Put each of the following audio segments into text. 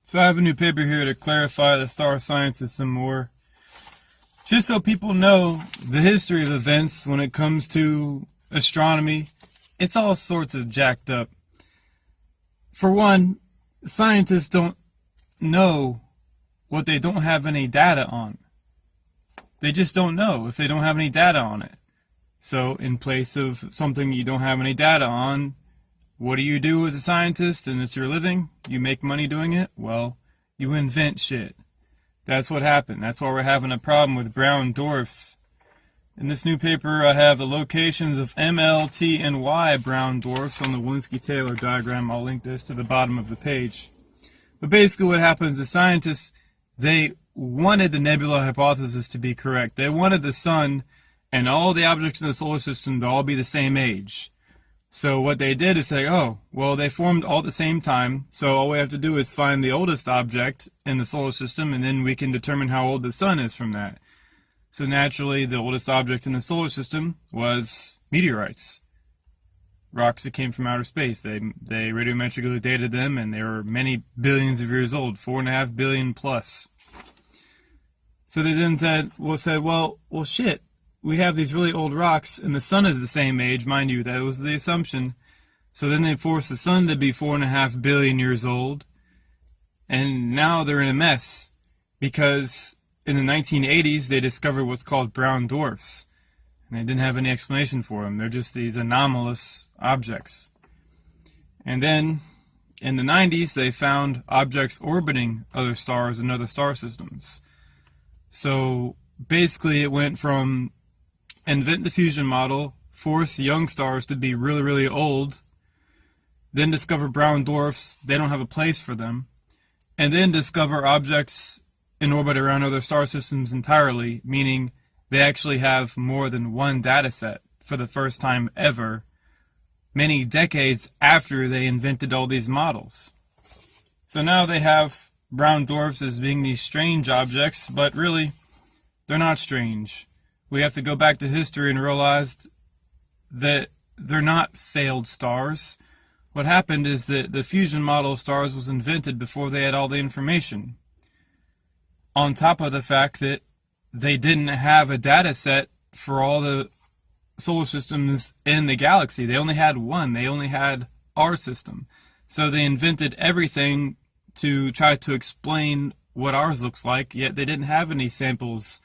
So I have a new paper here to clarify the star sciences some more. Just so people know the history of events when it comes to astronomy, it's all sorts of jacked up. For one, scientists don't know what they don't have any data on. They just don't know if they don't have any data on it. So in place of something you don't have any data on, what do you do as a scientist and it's your living? You make money doing it? Well, you invent shit. That's what happened. That's why we're having a problem with brown dwarfs. In this new paper, I have the locations of M, L, T, and Y brown dwarfs on the Walensky-Taylor diagram. I'll link this to the bottom of the page. But basically what happens is scientists, they wanted the nebula hypothesis to be correct. They wanted the sun and all the objects in the solar system to all be the same age. So what they did is say, oh, well, they formed all at the same time, so all we have to do is find the oldest object in the solar system, and then we can determine how old the sun is from that. So naturally, the oldest object in the solar system was meteorites. Rocks that came from outer space. They radiometrically dated them, and they were many billions of years old, 4.5 billion plus. So they then said, well, shit. We have these really old rocks, and the sun is the same age, mind you, that was the assumption. So then they forced the sun to be 4.5 billion years old, and now they're in a mess, because in the 1980s they discovered what's called brown dwarfs, and they didn't have any explanation for them. They're just these anomalous objects. And then in the 90s they found objects orbiting other stars and other star systems. So basically it went from invent the fusion model, force young stars to be really, really old, then discover brown dwarfs, they don't have a place for them, and then discover objects in orbit around other star systems entirely, meaning they actually have more than one data set for the first time ever, many decades after they invented all these models. So now they have brown dwarfs as being these strange objects, but really, they're not strange. We have to go back to history and realize that they're not failed stars. What happened is that the fusion model of stars was invented before they had all the information. On top of the fact that they didn't have a data set for all the solar systems in the galaxy. They only had one. They only had our system. So they invented everything to try to explain what ours looks like, yet they didn't have any samples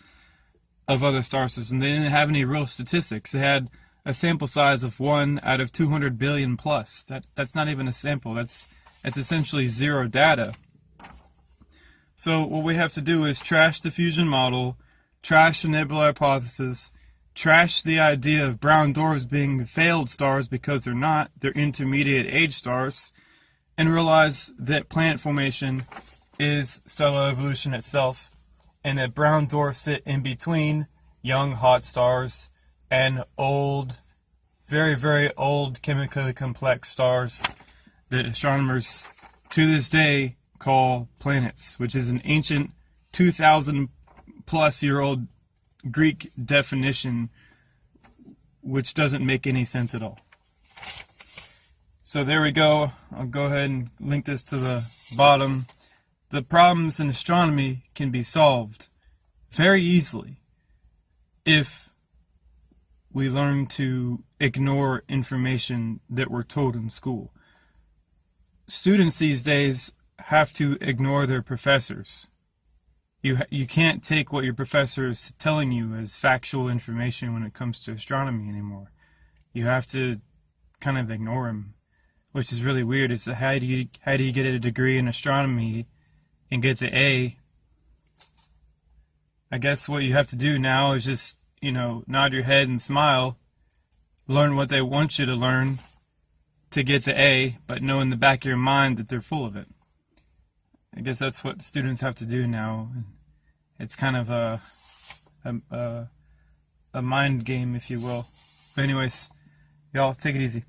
of other star systems. They didn't have any real statistics. They had a sample size of 1 out of 200 billion plus. That's not even a sample. That's essentially zero data. So what we have to do is trash the fusion model, trash the nebula hypothesis, trash the idea of brown dwarfs being failed stars because they're not. They're intermediate age stars, and realize that planet formation is stellar evolution itself, and that brown dwarfs sit in between young hot stars and old, very, very old chemically complex stars that astronomers to this day call planets, which is an ancient 2,000 plus year old Greek definition which doesn't make any sense at all. So there we go. I'll go ahead and link this to the bottom. The problems in astronomy can be solved very easily if we learn to ignore information that we're told in school. Students these days have to ignore their professors. You can't take what your professor is telling you as factual information when it comes to astronomy anymore. You have to kind of ignore him, which is really weird. Is that how do you get a degree in astronomy and get the A? I guess what you have to do now is just, nod your head and smile, learn what they want you to learn to get the A, but know in the back of your mind that they're full of it. I guess that's what students have to do now. It's kind of a mind game, if you will. But anyways, y'all take it easy.